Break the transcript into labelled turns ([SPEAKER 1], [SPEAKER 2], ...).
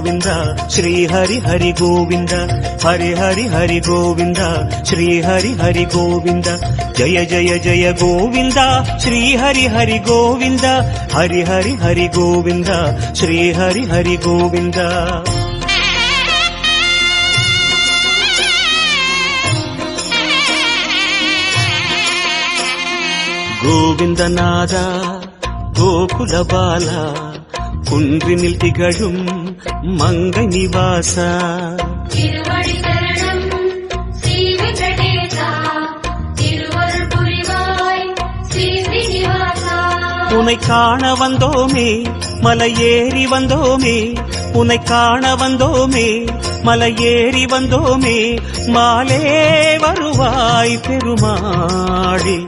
[SPEAKER 1] श्री हरि हरि गोविंद हरि हरि हरि गोविंद श्री हरि हरि गोविंद जय जय जय गोविंद श्री हरि हरि गोविंद हरि हरि हरि गोविंद श्री हरि हरि गोविंद गोविंदनादा गोकुल बाला कुंद्रिनिल तिगழும் मंगै निवासा
[SPEAKER 2] திருவடி சரணம் ஸ்ரீ வெங்கடேசா திருவருள் புரிவாய் ஸ்ரீ ஸ்ரீனிவாசா
[SPEAKER 1] உன்னை காண வந்தோமே மலையேறி வந்தோமே உன்னை காண வந்தோமே மலையேறி வந்தோமே மாலே வருவாய் பெருமாளே